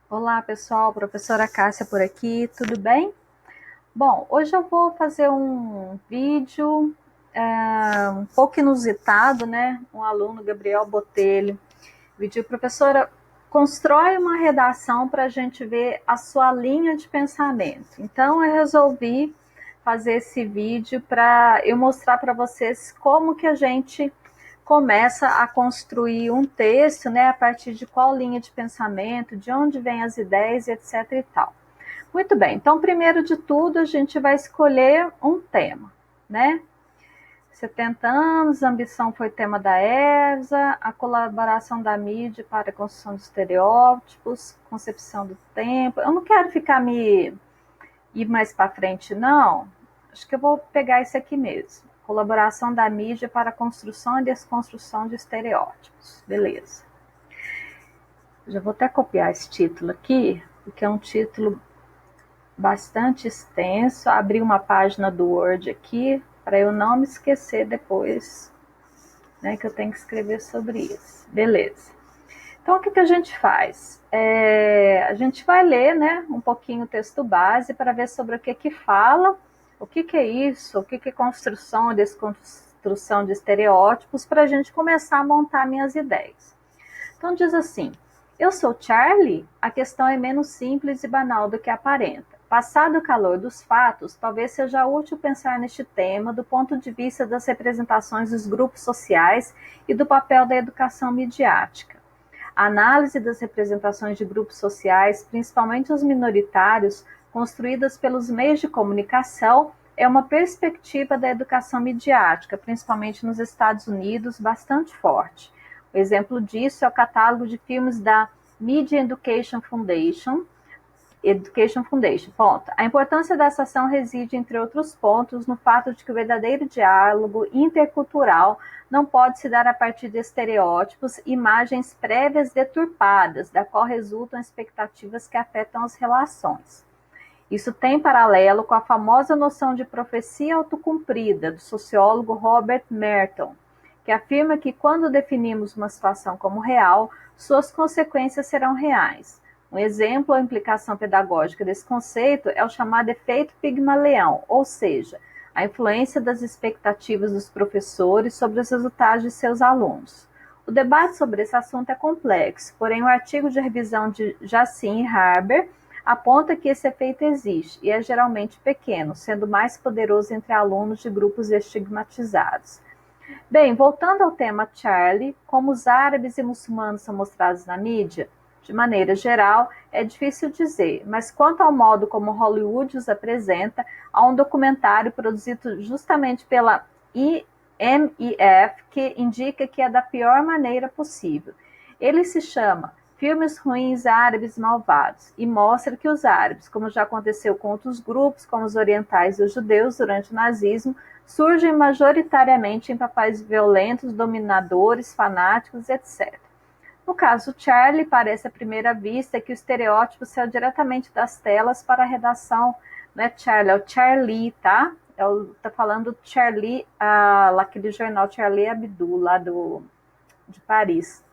Olá, pessoal, professora Cássia por aqui, tudo bem? Bom, hoje eu vou fazer um vídeo um pouco inusitado, né? Um aluno, Gabriel Botelho, pediu, professora, constrói uma redação para a gente ver a sua linha de pensamento. Então, eu resolvi fazer esse vídeo para eu mostrar para vocês como que a gente começa a construir um texto, né, a partir de qual linha de pensamento, de onde vêm as ideias, etc e tal. Muito bem, então, primeiro de tudo, a gente vai escolher um tema, né? 70 anos, a ambição foi tema da ERSA, a colaboração da mídia para a construção de estereótipos, concepção do tempo. Eu não quero ficar me ir mais para frente, não. Acho que eu vou pegar esse aqui mesmo. Colaboração da mídia para a construção e desconstrução de estereótipos. Beleza. Já vou até copiar esse título aqui, porque é um título bastante extenso. Abri uma página do Word aqui, para eu não me esquecer depois, né, que eu tenho que escrever sobre isso. Beleza. Então, o que, que a gente faz? A gente vai ler, né, um pouquinho o texto base para ver sobre o que fala, o que é isso, o que é construção e desconstrução de estereótipos, para a gente começar a montar minhas ideias. Então, diz assim: eu sou Charlie, a questão é menos simples e banal do que aparenta. Passado o calor dos fatos, talvez seja útil pensar neste tema do ponto de vista das representações dos grupos sociais e do papel da educação midiática. A análise das representações de grupos sociais, principalmente os minoritários, construídas pelos meios de comunicação, é uma perspectiva da educação midiática, principalmente nos Estados Unidos, bastante forte. O exemplo disso é o catálogo de filmes da Media Education Foundation. Ponto. A importância dessa ação reside, entre outros pontos, no fato de que o verdadeiro diálogo intercultural não pode se dar a partir de estereótipos, imagens prévias deturpadas, da qual resultam expectativas que afetam as relações. Isso tem paralelo com a famosa noção de profecia autocumprida do sociólogo Robert Merton, que afirma que quando definimos uma situação como real, suas consequências serão reais. Um exemplo ou implicação pedagógica desse conceito é o chamado efeito Pigmalião, ou seja, a influência das expectativas dos professores sobre os resultados de seus alunos. O debate sobre esse assunto é complexo, porém o artigo de revisão de Jacin e Harber aponta que esse efeito existe e é geralmente pequeno, sendo mais poderoso entre alunos de grupos estigmatizados. Bem, voltando ao tema Charlie, como os árabes e muçulmanos são mostrados na mídia, de maneira geral, é difícil dizer, mas quanto ao modo como Hollywood os apresenta, há um documentário produzido justamente pela IMIF que indica que é da pior maneira possível. Ele se chama Filmes Ruins Árabes Malvados e mostra que os árabes, como já aconteceu com outros grupos, como os orientais e os judeus durante o nazismo, surgem majoritariamente em papéis violentos, dominadores, fanáticos, etc. No caso Charlie, parece à primeira vista que o estereótipo saiu diretamente das telas para a redação. Não é Charlie, é o Charlie, tá? Tá falando Charlie, lá aquele jornal Charlie Hebdo, lá de Paris.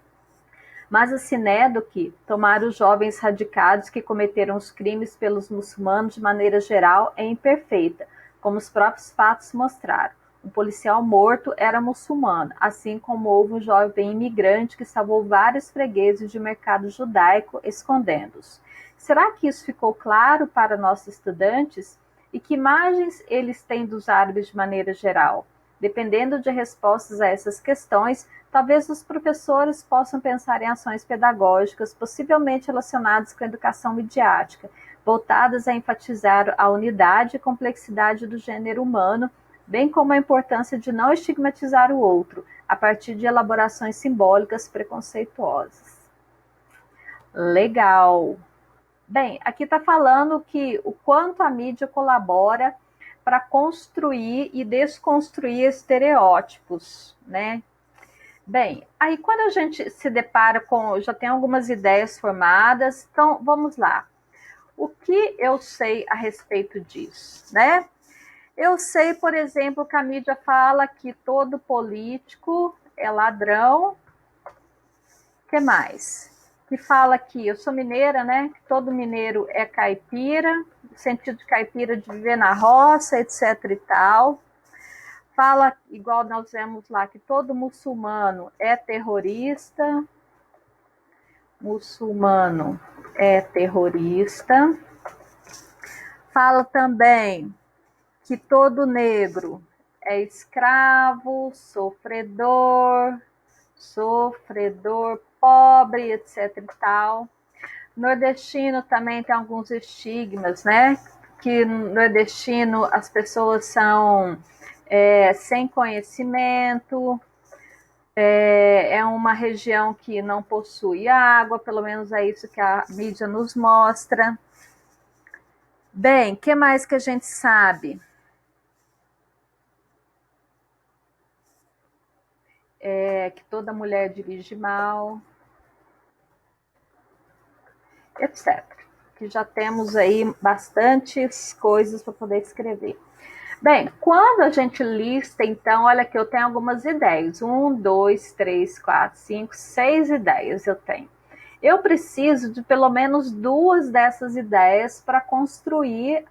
Mas a Sinédoque tomaram os jovens radicados que cometeram os crimes pelos muçulmanos de maneira geral é imperfeita, como os próprios fatos mostraram. Um policial morto era muçulmano, assim como houve um jovem imigrante que salvou vários fregueses de mercado judaico, escondendo-os. Será que isso ficou claro para nossos estudantes? E que imagens eles têm dos árabes de maneira geral? Dependendo de respostas a essas questões, talvez os professores possam pensar em ações pedagógicas, possivelmente relacionadas com a educação midiática, voltadas a enfatizar a unidade e complexidade do gênero humano, bem como a importância de não estigmatizar o outro, a partir de elaborações simbólicas preconceituosas. Legal! Bem, aqui está falando que o quanto a mídia colabora para construir e desconstruir estereótipos, né? Bem, aí quando a gente se depara com, já tem algumas ideias formadas, então vamos lá. O que eu sei a respeito disso, né? Eu sei, por exemplo, que a mídia fala que todo político é ladrão. O que mais? que fala que eu sou mineira, né? Que todo mineiro é caipira, no sentido de caipira de viver na roça, etc e tal. Fala, igual nós vemos lá, que todo muçulmano é terrorista. Muçulmano é terrorista. Fala também que todo negro é escravo, sofredor, pobre, etc e tal. Nordestino também tem alguns estigmas, né? Que no nordestino as pessoas são sem conhecimento, é uma região que não possui água, pelo menos é isso que a mídia nos mostra. Bem, o que mais que a gente sabe? Que toda mulher dirige mal, etc. Que já temos aí bastantes coisas para poder escrever. Bem, quando a gente lista, então, olha que eu tenho algumas ideias. 1, 2, 3, 4, 5, 6 ideias eu tenho. Eu preciso de pelo menos 2 dessas ideias para construir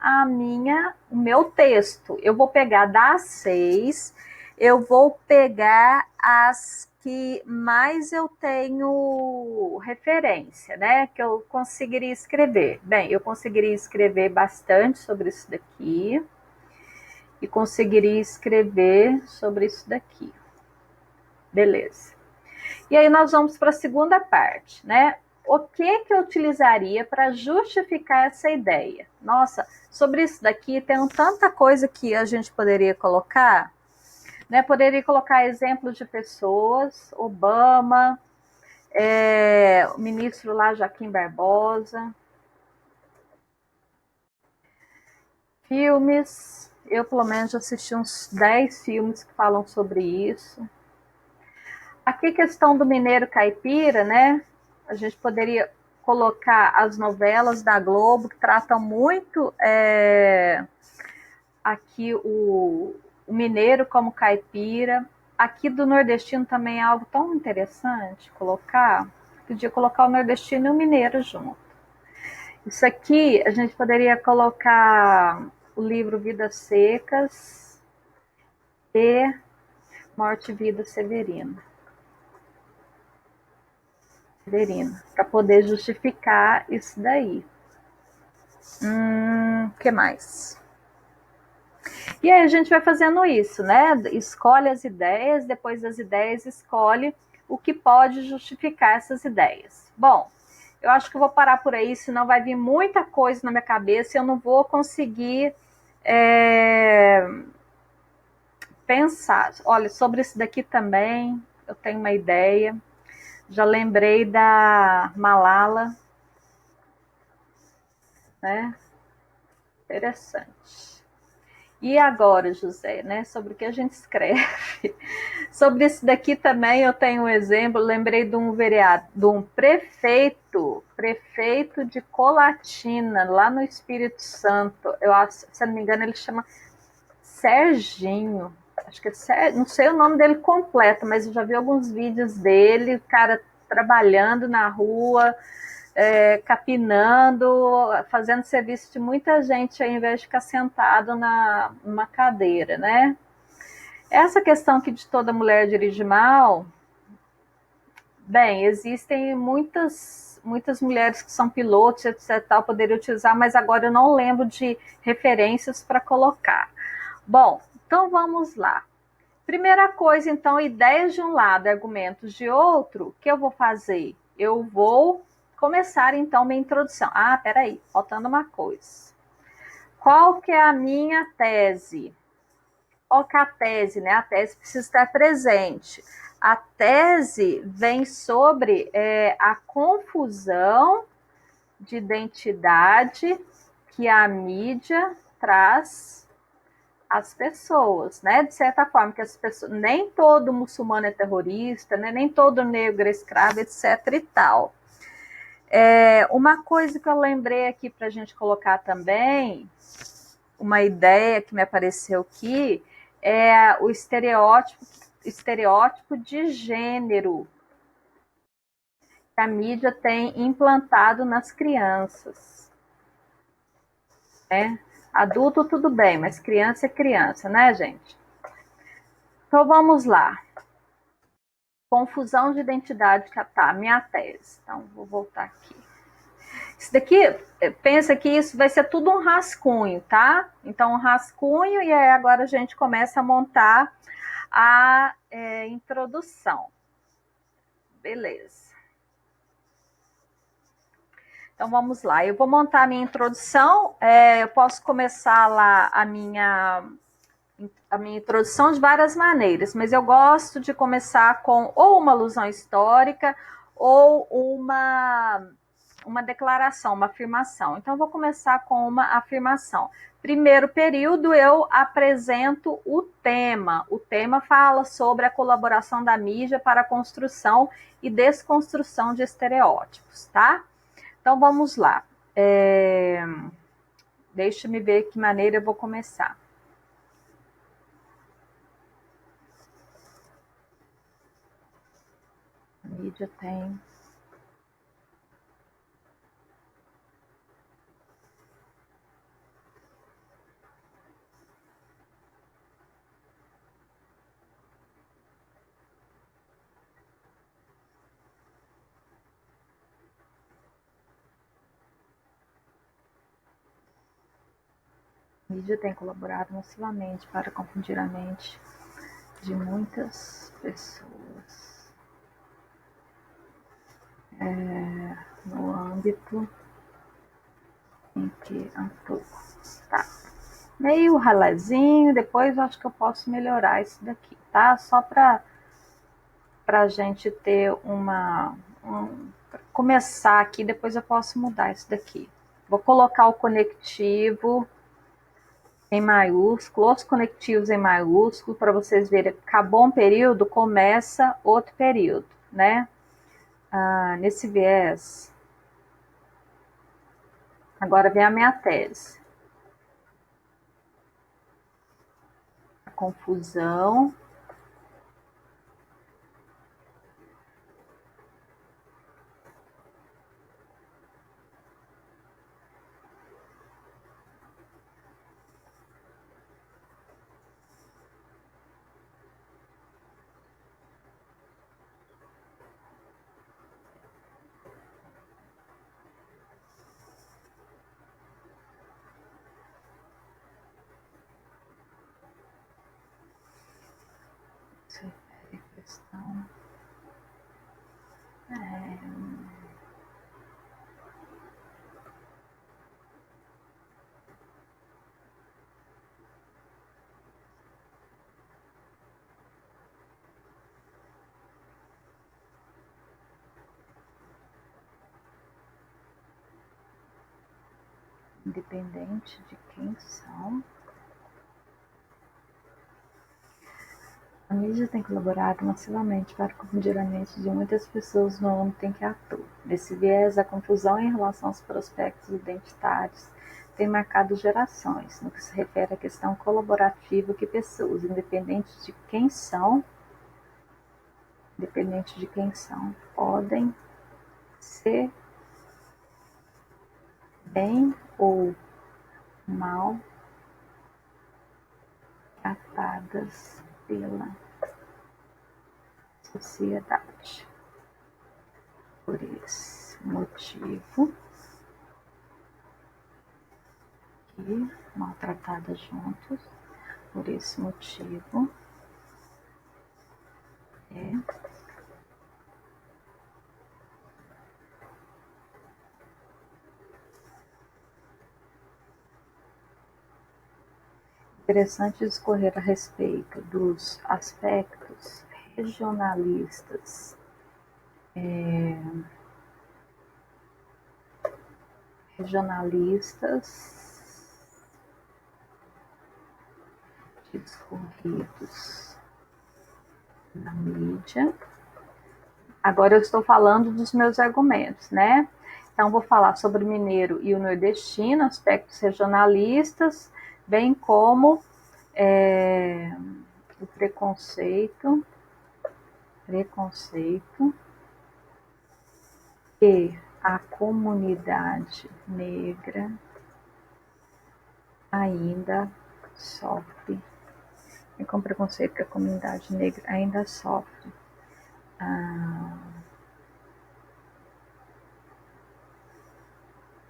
o meu texto. Eu vou pegar das 6, eu vou pegar as que mais eu tenho referência, né? Que eu conseguiria escrever. Bem, eu conseguiria escrever bastante sobre isso daqui e conseguiria escrever sobre isso daqui. Beleza. E aí nós vamos para a segunda parte, né? O que eu utilizaria para justificar essa ideia? Nossa, sobre isso daqui tem tanta coisa que a gente poderia colocar, né? Poderia colocar exemplos de pessoas, Obama, o ministro lá, Joaquim Barbosa, filmes, eu pelo menos já assisti uns 10 filmes que falam sobre isso. Aqui a questão do mineiro caipira, né? A gente poderia colocar as novelas da Globo que tratam muito aqui o mineiro como caipira. Aqui do nordestino também é algo tão interessante colocar. Podia colocar o nordestino e o mineiro junto. Isso aqui a gente poderia colocar o livro Vidas Secas e Morte e Vida Severina, para poder justificar isso daí. Que mais? E aí a gente vai fazendo isso, né? Escolhe as ideias, depois das ideias escolhe o que pode justificar essas ideias. Bom, eu acho que eu vou parar por aí, senão vai vir muita coisa na minha cabeça e eu não vou conseguir pensar. Olha, sobre isso daqui também, eu tenho uma ideia. Já lembrei da Malala, né? Interessante. E agora, José, né? Sobre o que a gente escreve. Sobre isso daqui também eu tenho um exemplo. Lembrei de um vereador, de um prefeito de Colatina, lá no Espírito Santo. Eu acho, se não me engano, ele chama Serginho. Acho que não sei o nome dele completo, mas eu já vi alguns vídeos dele, o cara trabalhando na rua, capinando, fazendo serviço de muita gente ao invés de ficar sentado numa cadeira, né? Essa questão que de toda mulher dirige mal, bem, existem muitas mulheres que são pilotos, etc, tal, poderia utilizar, mas agora eu não lembro de referências para colocar. Bom, então vamos lá. Primeira coisa, então, ideias de um lado, argumentos de outro, o que eu vou fazer? Eu vou começar, então, minha introdução. Ah, peraí, faltando uma coisa. Qual que é a minha tese? Qual que é a tese, né? A tese precisa estar presente. A tese vem sobre a confusão de identidade que a mídia traz às pessoas, né? De certa forma, que as pessoas, nem todo muçulmano é terrorista, né? Nem todo negro é escravo, etc. e tal. Uma coisa que eu lembrei aqui para a gente colocar também, uma ideia que me apareceu aqui, é o estereótipo de gênero, que a mídia tem implantado nas crianças, né? Adulto tudo bem, mas criança é criança, né, gente? Então vamos lá. Confusão de identidade, que tá, minha tese. Então vou voltar aqui. Isso daqui, pensa que isso vai ser tudo um rascunho, tá? Então um rascunho e aí agora a gente começa a montar a introdução. Beleza. Então vamos lá. Eu vou montar a minha introdução. Eu posso começar lá a minha introdução de várias maneiras, mas eu gosto de começar com ou uma alusão histórica ou uma declaração, uma afirmação. Então, eu vou começar com uma afirmação. Primeiro período, eu apresento o tema. O tema fala sobre a colaboração da mídia para a construção e desconstrução de estereótipos, tá? Então, vamos lá. Deixa-me ver que maneira eu vou começar. A mídia tem... A mídia tem colaborado massivamente para confundir a mente de muitas pessoas no âmbito em que atua. Tá. Meio ralezinho, depois eu acho que eu posso melhorar isso daqui, tá? Só para a gente ter começar aqui, depois eu posso mudar isso daqui. Vou colocar o conectivo em maiúsculo, os conectivos em maiúsculo, para vocês verem, acabou um período, começa outro período, né? Nesse viés, agora vem a minha tese. A confusão questão independente de quem são. A mídia tem colaborado massivamente para confundir a mente de muitas pessoas no âmbito em que atua. Nesse viés, a confusão em relação aos prospectos identitários tem marcado gerações, no que se refere à questão colaborativa que pessoas, independente de quem são, podem ser bem ou mal tratadas pela sociedade. Por esse motivo, e maltratadas juntos, por esse motivo, interessante discorrer a respeito dos aspectos regionalistas discorridos na mídia. Agora eu estou falando dos meus argumentos, né? Então vou falar sobre o mineiro e o nordestino, aspectos regionalistas, bem como o preconceito que a comunidade negra ainda sofre. E com preconceito que a comunidade negra ainda sofre.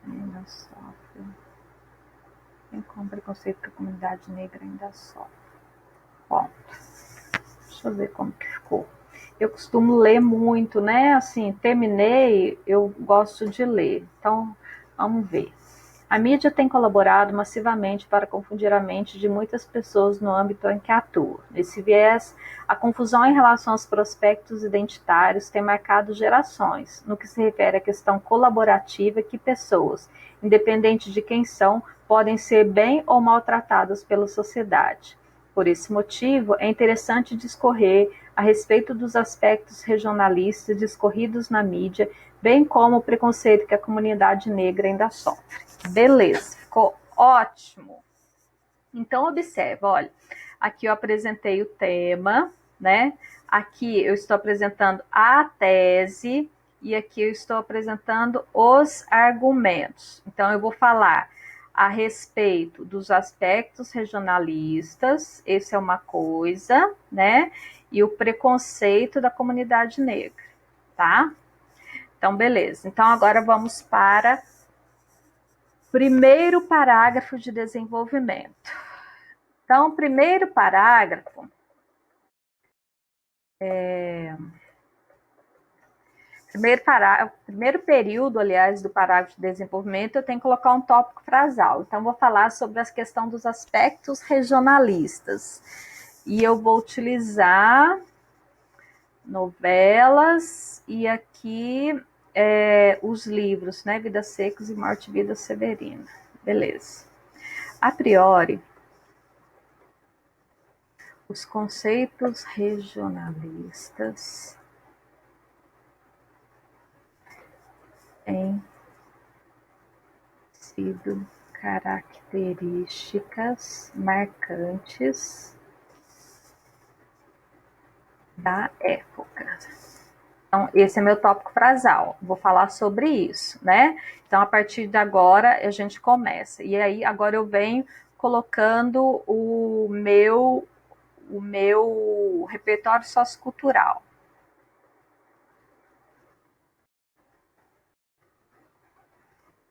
Ainda sofre. E com preconceito que a comunidade negra ainda sofre. Bom, deixa eu ver como que ficou. Eu costumo ler muito, né? Assim, terminei, eu gosto de ler. Então, vamos ver. A mídia tem colaborado massivamente para confundir a mente de muitas pessoas no âmbito em que atua. Nesse viés, a confusão em relação aos prospectos identitários tem marcado gerações, no que se refere à questão colaborativa que pessoas, independente de quem são, podem ser bem ou maltratadas pela sociedade. Por esse motivo, é interessante discorrer a respeito dos aspectos regionalistas discorridos na mídia, bem como o preconceito que a comunidade negra ainda sofre. Beleza, ficou ótimo. Então, observa, olha, aqui eu apresentei o tema, né? Aqui eu estou apresentando a tese e aqui eu estou apresentando os argumentos. Então, eu vou falar a respeito dos aspectos regionalistas, esse é uma coisa, né? E o preconceito da comunidade negra, tá? Então, beleza. Então, agora vamos para primeiro parágrafo de desenvolvimento. Então, primeiro parágrafo, primeiro período, aliás, do parágrafo de desenvolvimento, eu tenho que colocar um tópico frasal. Então, vou falar sobre a questão dos aspectos regionalistas. E eu vou utilizar novelas e aqui os livros, né? Vidas Secas e Morte e Vida Severina. Beleza. A priori, os conceitos regionalistas têm sido características marcantes da época. Então, esse é meu tópico frasal. Vou falar sobre isso, né? Então, a partir de agora, a gente começa. E aí, agora eu venho colocando o meu repertório sociocultural.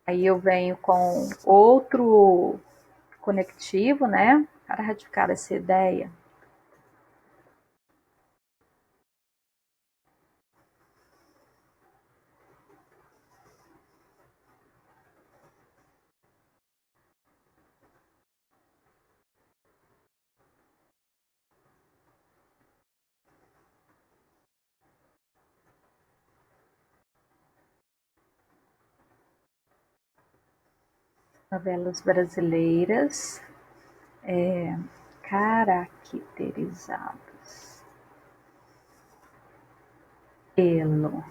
Aí eu venho com outro conectivo, né? Para ratificar essa ideia. Novelas brasileiras caracterizadas pelo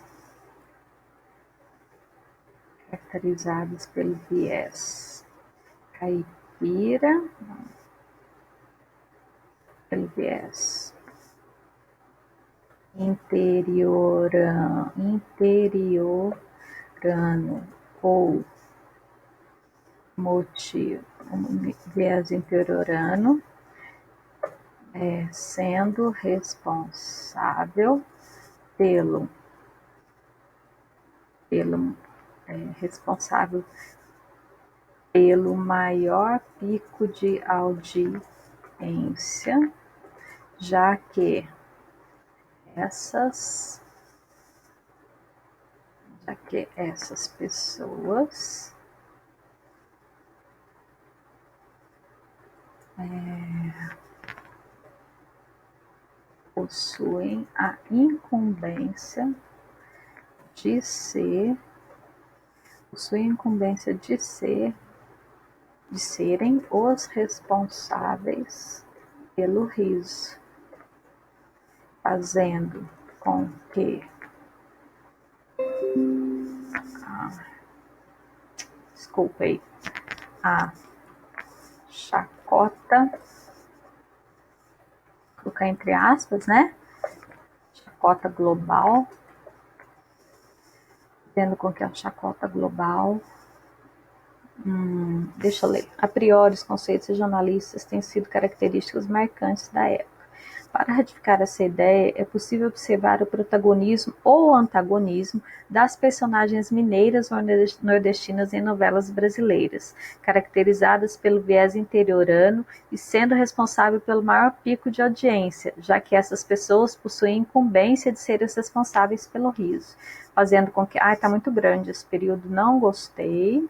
pelo viés caipira, pelo viés interiorano ou motivo, viés interiorano, sendo responsável pelo responsável pelo maior pico de audiência, já que essas pessoas possuem a incumbência de serem os responsáveis pelo riso, fazendo com que a chacota, colocar entre aspas, né? Chacota global tendo com que a chacota global... deixa eu ler. A priori, os conceitos regionalistas têm sido características marcantes da época. Para ratificar essa ideia, é possível observar o protagonismo ou antagonismo das personagens mineiras ou nordestinas em novelas brasileiras, caracterizadas pelo viés interiorano e sendo responsável pelo maior pico de audiência, já que essas pessoas possuem incumbência de serem as responsáveis pelo riso, fazendo com que... tá muito grande esse período, não gostei.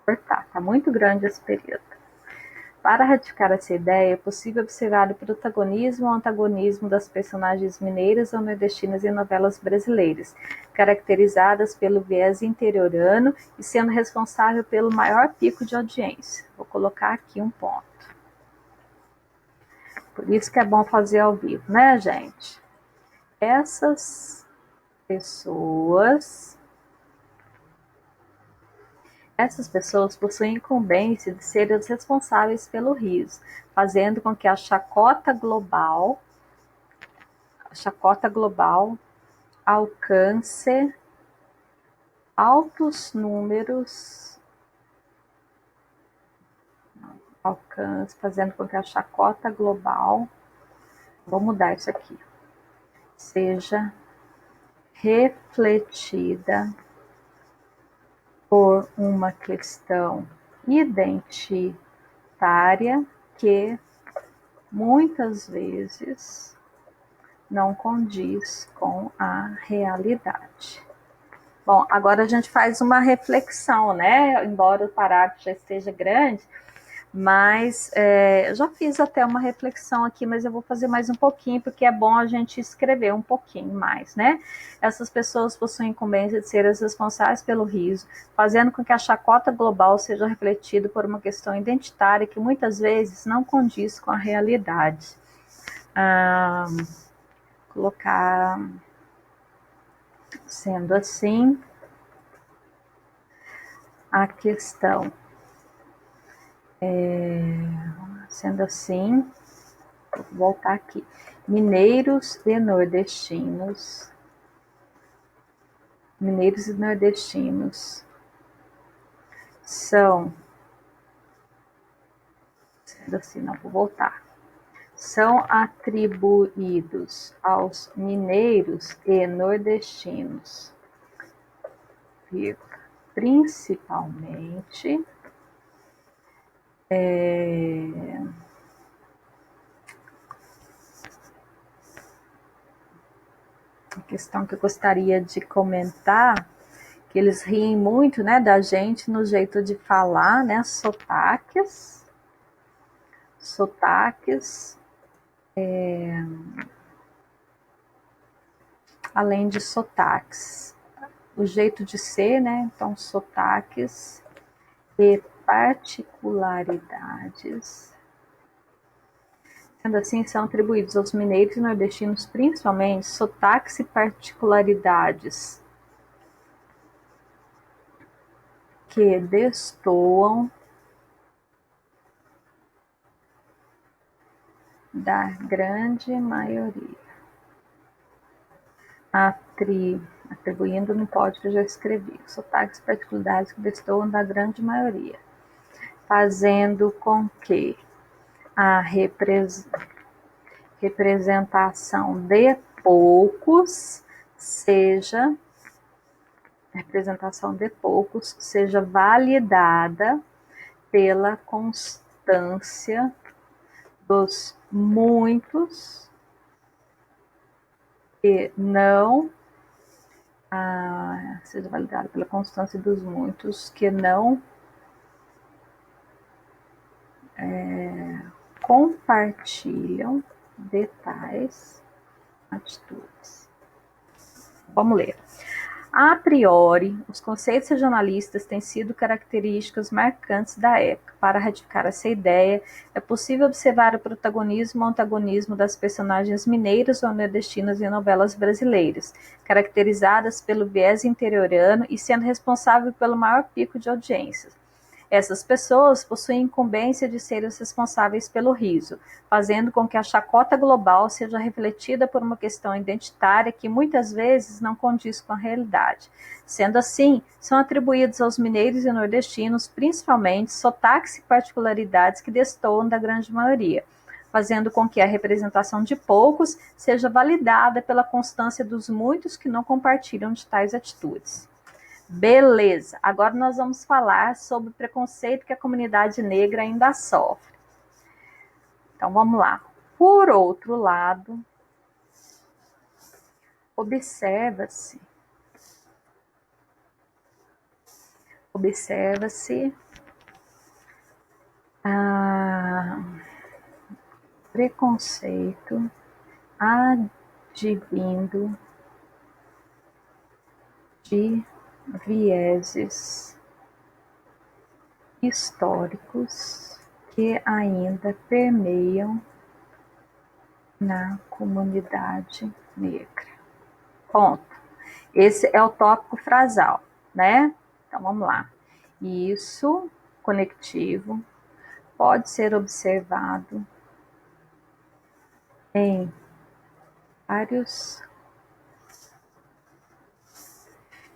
Cortar, tá muito grande esse período. Para ratificar essa ideia, é possível observar o protagonismo ou antagonismo das personagens mineiras ou nordestinas em novelas brasileiras, caracterizadas pelo viés interiorano e sendo responsável pelo maior pico de audiência. Vou colocar aqui um ponto. Por isso que é bom fazer ao vivo, né, gente? Essas pessoas possuem incumbência de serem os responsáveis pelo riso, fazendo com que a chacota global alcance altos números, fazendo com que a chacota global, vou mudar isso aqui, seja refletida por uma questão identitária que muitas vezes não condiz com a realidade. Bom, agora a gente faz uma reflexão, né? Embora o parágrafo já esteja grande, mas eu já fiz até uma reflexão aqui, mas eu vou fazer mais um pouquinho, porque é bom a gente escrever um pouquinho mais, né? Essas pessoas possuem incumbência de ser as responsáveis pelo riso, fazendo com que a chacota global seja refletida por uma questão identitária que muitas vezes não condiz com a realidade. Colocar, sendo assim, a questão... sendo assim, vou voltar aqui. Mineiros e nordestinos são, sendo assim, não vou voltar, são atribuídos aos mineiros e nordestinos, principalmente a questão que eu gostaria de comentar, que eles riem muito, né, da gente no jeito de falar, né, sotaques, além de sotaques, o jeito de ser, né, então sotaques e particularidades. Sendo assim, são atribuídos aos mineiros e nordestinos principalmente sotaques e particularidades que destoam da grande maioria. Atribuindo não pode, que eu já escrevi. Sotaques e particularidades que destoam da grande maioria, fazendo com que a representação de poucos seja validada pela constância dos muitos que não compartilham de tais atitudes. Vamos ler. A priori, os conceitos regionalistas têm sido características marcantes da época. Para ratificar essa ideia, é possível observar o protagonismo ou antagonismo das personagens mineiras ou nordestinas em novelas brasileiras, caracterizadas pelo viés interiorano e sendo responsável pelo maior pico de audiências. Essas pessoas possuem incumbência de serem os responsáveis pelo riso, fazendo com que a chacota global seja refletida por uma questão identitária que muitas vezes não condiz com a realidade. Sendo assim, são atribuídos aos mineiros e nordestinos, principalmente, sotaques e particularidades que destoam da grande maioria, fazendo com que a representação de poucos seja validada pela constância dos muitos que não compartilham de tais atitudes. Beleza, agora nós vamos falar sobre o preconceito que a comunidade negra ainda sofre. Então vamos lá. Por outro lado, observa-se preconceito advindo de vieses históricos que ainda permeiam na comunidade negra. Ponto. Esse é o tópico frasal, né? Então vamos lá. Isso conectivo pode ser observado em vários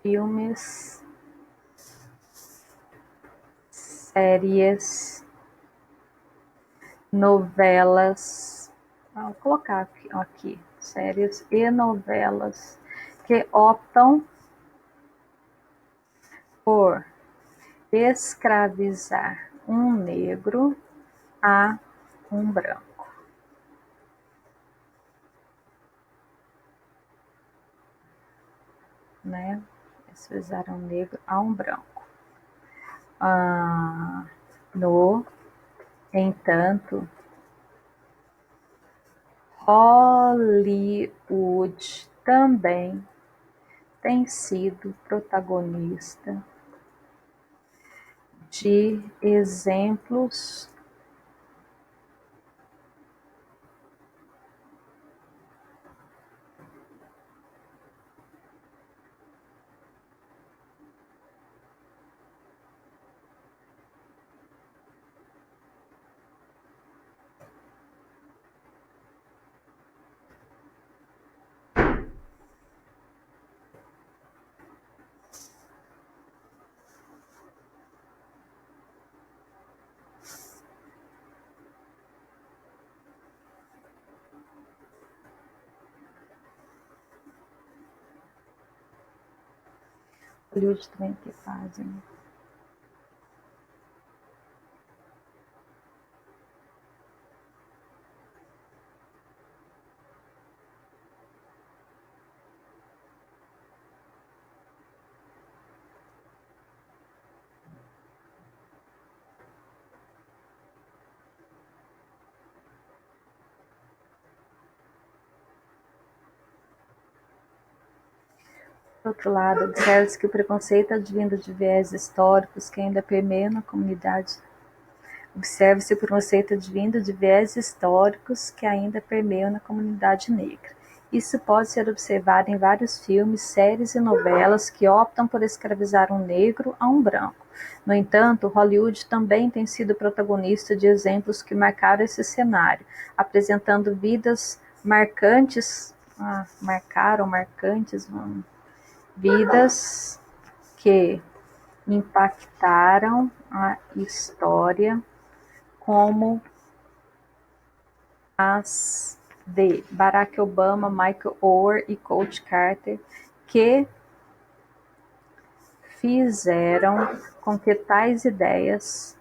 filmes, séries, novelas, vou colocar aqui, séries e novelas que optam por escravizar um negro a um branco, né? Escravizar um negro a um branco. No entanto, Hollywood também tem sido protagonista de exemplos Hollywood também que fazem. Por outro lado, observa-se que o preconceito advindo de viés históricos que ainda permeiam na comunidade. Observa-se o preconceito advindo de viés históricos que ainda permeiam na comunidade negra. Isso pode ser observado em vários filmes, séries e novelas que optam por escravizar um negro a um branco. No entanto, Hollywood também tem sido protagonista de exemplos que marcaram esse cenário, apresentando vidas marcantes, vidas que impactaram a história, como as de Barack Obama, Michael Oher e Coach Carter, que fizeram com que tais ideias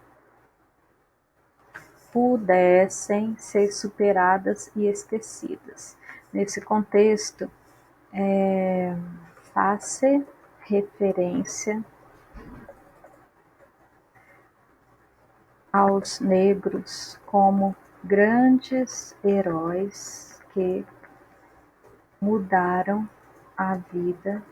pudessem ser superadas e esquecidas. Nesse contexto, faz-se referência aos negros como grandes heróis que mudaram a vida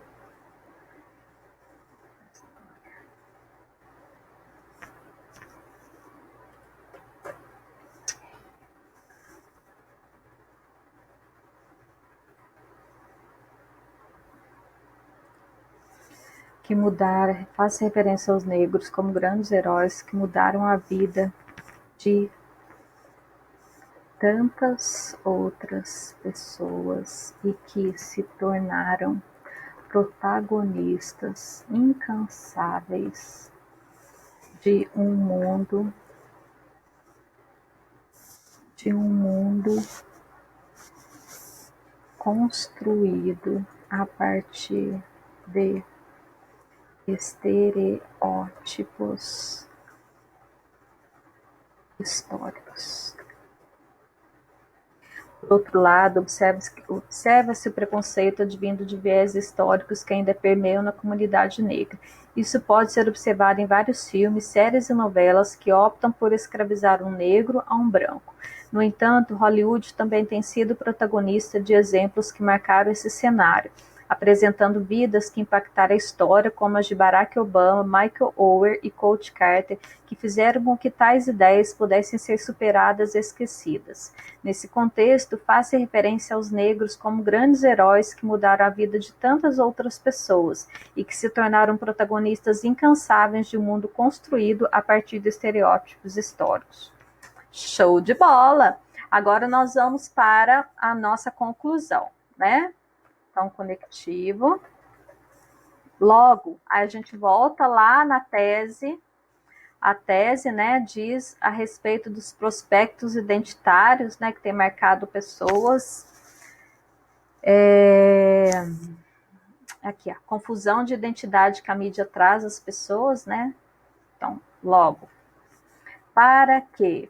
que mudaram, faz referência aos negros como grandes heróis que mudaram a vida de tantas outras pessoas e que se tornaram protagonistas incansáveis de um mundo construído a partir de estereótipos históricos. Por outro lado, observa-se o preconceito advindo de viés históricos que ainda permeiam na comunidade negra. Isso pode ser observado em vários filmes, séries e novelas que optam por escravizar um negro a um branco. No entanto, Hollywood também tem sido protagonista de exemplos que marcaram esse cenário, apresentando vidas que impactaram a história, como as de Barack Obama, Michael Oher e Coach Carter, que fizeram com que tais ideias pudessem ser superadas e esquecidas. Nesse contexto, faz-se referência aos negros como grandes heróis que mudaram a vida de tantas outras pessoas e que se tornaram protagonistas incansáveis de um mundo construído a partir de estereótipos históricos. Show de bola! Agora nós vamos para a nossa conclusão, né? Então, conectivo. Logo, a gente volta lá na tese. A tese, né, diz a respeito dos prospectos identitários, né, que tem marcado pessoas. Aqui, a confusão de identidade que a mídia traz às pessoas, né? Então, logo, para que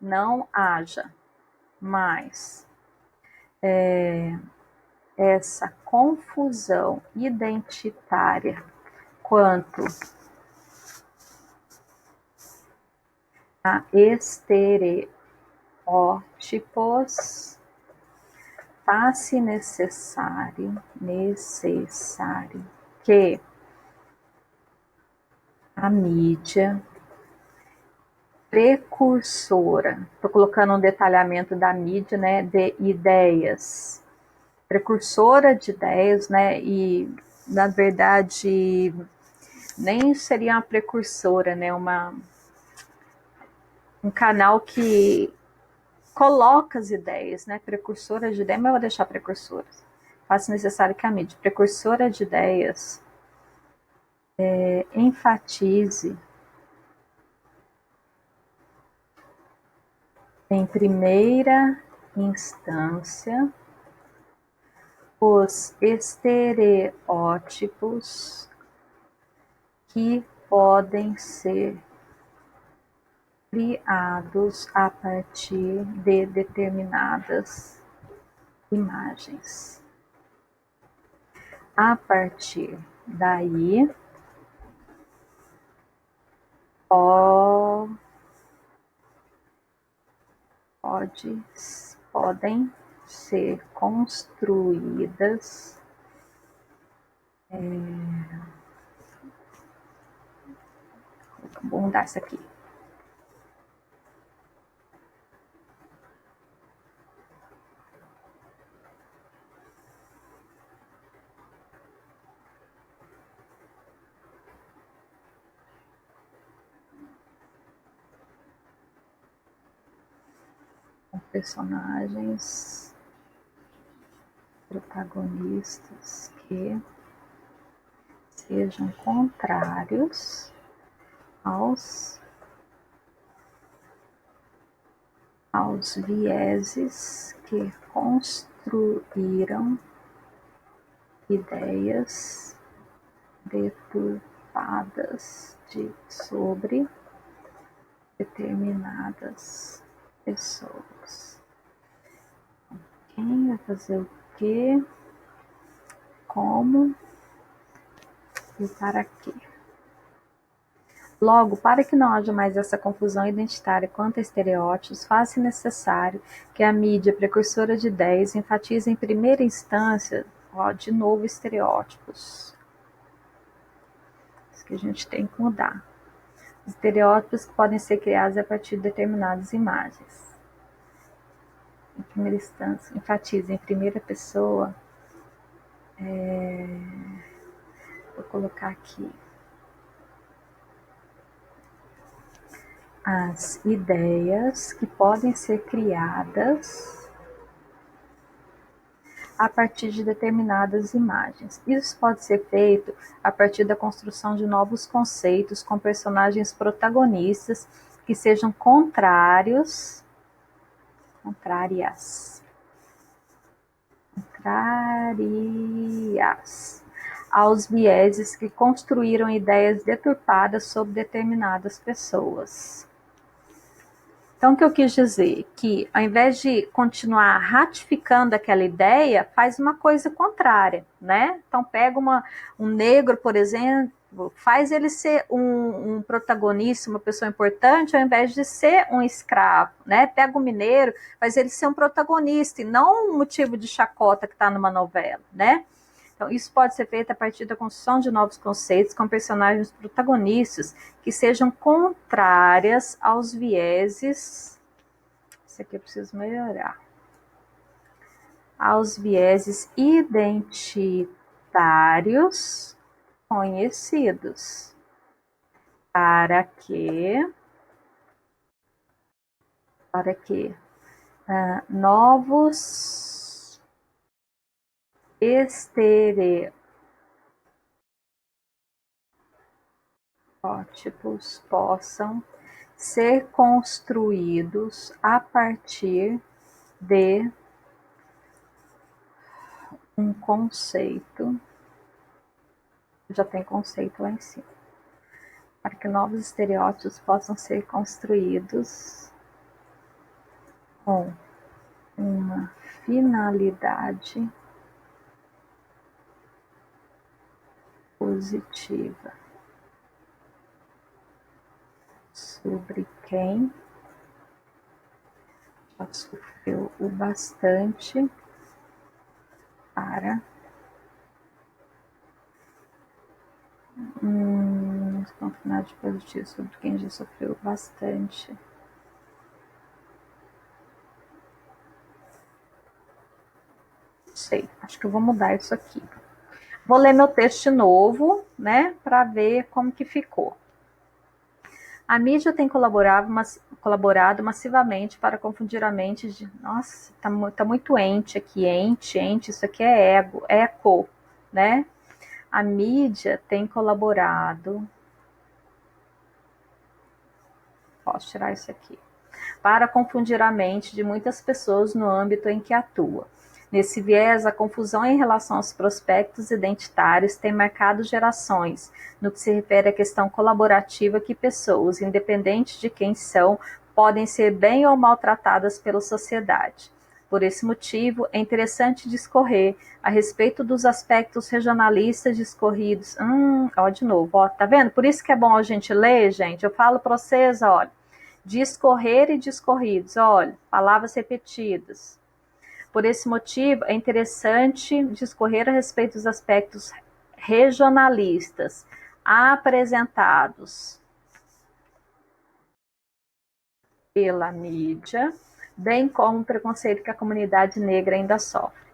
não haja mais essa confusão identitária quanto a estereótipos, faz-se necessário que a mídia precursora, estou colocando um detalhamento da mídia, né, de ideias, precursora de ideias, né, e na verdade nem seria uma precursora, né, um canal que coloca as ideias, né, precursora de ideias, mas eu vou deixar precursoras. Faz necessário que a mídia precursora de ideias enfatize em primeira instância os estereótipos que podem ser criados a partir de determinadas imagens. A partir daí, podem ser construídas vou mudar isso aqui. Com personagens protagonistas que sejam contrários aos vieses que construíram ideias deturpadas sobre determinadas pessoas. Quem vai fazer o quê? Como e para quê? Logo, para que não haja mais essa confusão identitária quanto a estereótipos, faz-se necessário que a mídia precursora de ideias enfatize em primeira instância, de novo, estereótipos. Isso que a gente tem que mudar. Estereótipos que podem ser criados a partir de determinadas imagens. Em primeira instância, enfatize em primeira pessoa Vou colocar aqui. As ideias que podem ser criadas a partir de determinadas imagens. Isso pode ser feito a partir da construção de novos conceitos com personagens protagonistas que sejam contrárias aos vieses que construíram ideias deturpadas sobre determinadas pessoas. Então, o que eu quis dizer? Que ao invés de continuar ratificando aquela ideia, faz uma coisa contrária, né? Então, pega um negro, por exemplo, faz ele ser um protagonista, uma pessoa importante, ao invés de ser um escravo, né? Pega um mineiro, faz ele ser um protagonista e não um motivo de chacota que está numa novela, né? Então, isso pode ser feito a partir da construção de novos conceitos com personagens protagonistas que sejam contrárias aos vieses. Isso aqui eu preciso melhorar. Aos vieses identitários conhecidos. Para que novos estereótipos possam ser construídos a partir de um conceito. Já tem conceito lá em cima. Para que novos estereótipos possam ser construídos com uma finalidade positiva sobre quem já sofreu o bastante para com finalidade positiva sobre quem já sofreu bastante. Sei, acho que eu vou mudar isso aqui. Vou ler meu texto de novo, né, para ver como que ficou. A mídia tem colaborado massivamente para confundir a mente de... Nossa, tá muito ente aqui, ente, isso aqui é ego, eco, né? A mídia tem colaborado... Posso tirar isso aqui. Para confundir a mente de muitas pessoas no âmbito em que atua. Nesse viés, a confusão em relação aos prospectos identitários tem marcado gerações, no que se refere à questão colaborativa que pessoas, independente de quem são, podem ser bem ou mal tratadas pela sociedade. Por esse motivo, é interessante discorrer a respeito dos aspectos regionalistas discorridos. De novo, tá vendo? Por isso que é bom a gente ler, gente. Eu falo para vocês, olha, discorrer e discorridos, olha, palavras repetidas. Por esse motivo, é interessante discorrer a respeito dos aspectos regionalistas apresentados pela mídia, bem como o preconceito que a comunidade negra ainda sofre.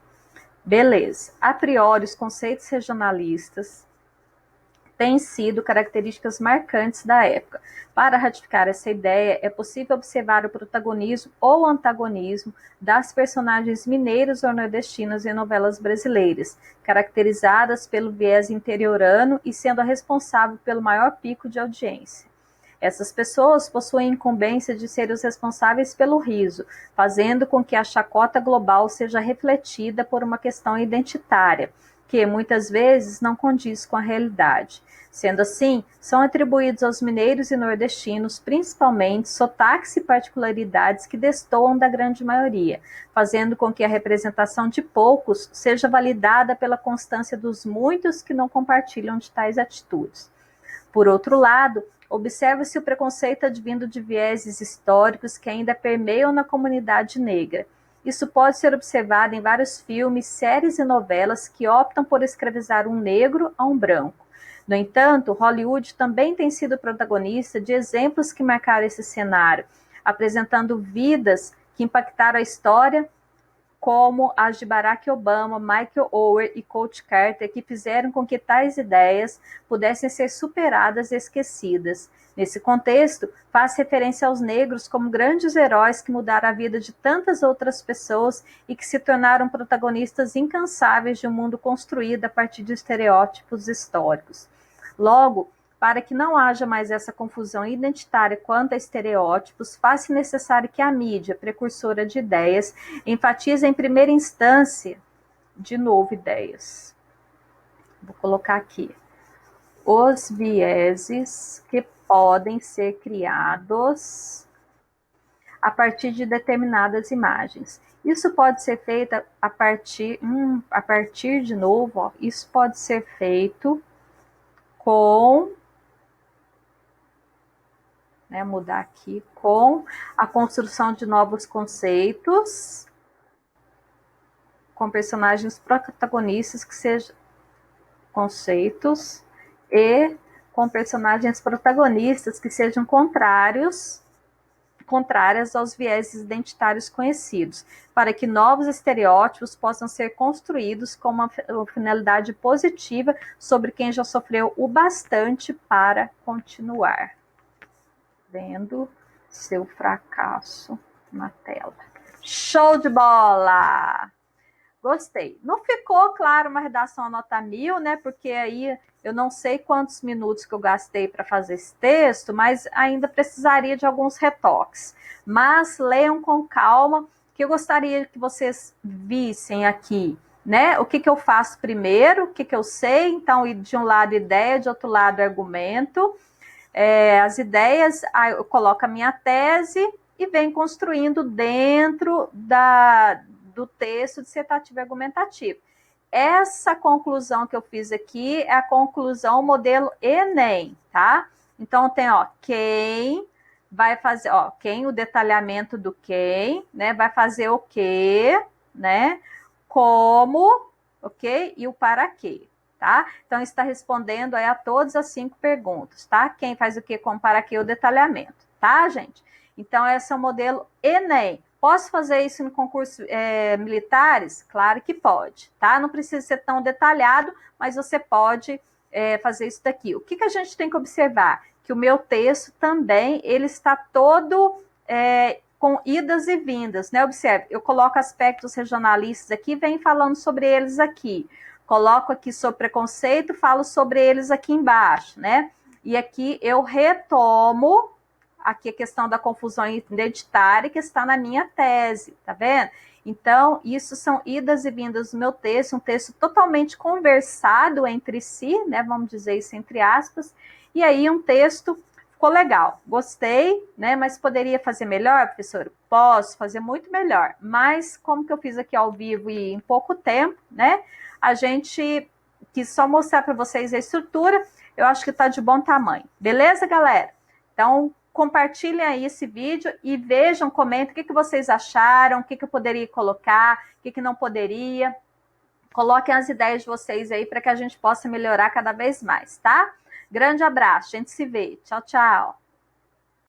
Beleza. A priori, os conceitos regionalistas têm sido características marcantes da época. Para ratificar essa ideia, é possível observar o protagonismo ou antagonismo das personagens mineiras ou nordestinas em novelas brasileiras, caracterizadas pelo viés interiorano e sendo a responsável pelo maior pico de audiência. Essas pessoas possuem a incumbência de serem os responsáveis pelo riso, fazendo com que a chacota global seja refletida por uma questão identitária, que muitas vezes não condiz com a realidade. Sendo assim, são atribuídos aos mineiros e nordestinos, principalmente, sotaques e particularidades que destoam da grande maioria, fazendo com que a representação de poucos seja validada pela constância dos muitos que não compartilham de tais atitudes. Por outro lado, observa-se o preconceito advindo de vieses históricos que ainda permeiam na comunidade negra. Isso pode ser observado em vários filmes, séries e novelas que optam por escravizar um negro a um branco. No entanto, Hollywood também tem sido protagonista de exemplos que marcaram esse cenário, apresentando vidas que impactaram a história como as de Barack Obama, Michael Oher e Coach Carter, que fizeram com que tais ideias pudessem ser superadas e esquecidas. Nesse contexto, faz referência aos negros como grandes heróis que mudaram a vida de tantas outras pessoas e que se tornaram protagonistas incansáveis de um mundo construído a partir de estereótipos históricos. Logo, para que não haja mais essa confusão identitária quanto a estereótipos, faz-se necessário que a mídia, precursora de ideias, enfatize em primeira instância, de novo, ideias. Vou colocar aqui. Os vieses que podem ser criados a partir de determinadas imagens. Isso pode ser feito a partir de novo, ó, isso pode ser feito com mudar aqui, com a construção de novos conceitos, com personagens protagonistas que sejam conceitos e com personagens protagonistas que sejam contrárias aos vieses identitários conhecidos, para que novos estereótipos possam ser construídos com uma finalidade positiva sobre quem já sofreu o bastante para continuar. Vendo seu fracasso na tela. Show de bola! Gostei. Não ficou, claro, uma redação nota 1000, né? Porque aí eu não sei quantos minutos que eu gastei para fazer esse texto, mas ainda precisaria de alguns retoques. Mas leiam com calma, que eu gostaria que vocês vissem aqui, né? O que eu faço primeiro, o que eu sei. Então, de um lado ideia, de outro lado argumento. As ideias, eu coloco a minha tese e venho construindo dentro do texto dissertativo e argumentativo. Essa conclusão que eu fiz aqui é a conclusão modelo Enem, tá? Então, tem, quem vai fazer, quem, o detalhamento do quem, né? Vai fazer o quê, né? Como, ok? E o para quê. Tá? Então, está respondendo aí a todas as 5 perguntas, tá? Quem faz o que, como, para que, o detalhamento, tá, gente? Então, esse é o modelo Enem. Posso fazer isso no concurso militares? Claro que pode, tá? Não precisa ser tão detalhado, mas você pode fazer isso daqui. O que a gente tem que observar? Que o meu texto também, ele está todo com idas e vindas, né? Observe, eu coloco aspectos regionalistas aqui, venho falando sobre eles aqui. Coloco aqui sobre preconceito, falo sobre eles aqui embaixo, né? E aqui eu retomo aqui a questão da confusão identitária que está na minha tese, tá vendo? Então, isso são idas e vindas do meu texto, um texto totalmente conversado entre si, né? Vamos dizer isso entre aspas. E aí um texto ficou legal, gostei, né? Mas poderia fazer melhor, professor? Posso fazer muito melhor. Mas como que eu fiz aqui ao vivo e em pouco tempo, né? A gente quis só mostrar para vocês a estrutura, eu acho que está de bom tamanho. Beleza, galera? Então, compartilhem aí esse vídeo e vejam, comentem o que vocês acharam, o que eu poderia colocar, o que não poderia. Coloquem as ideias de vocês aí para que a gente possa melhorar cada vez mais, tá? Grande abraço, a gente se vê. Tchau, tchau.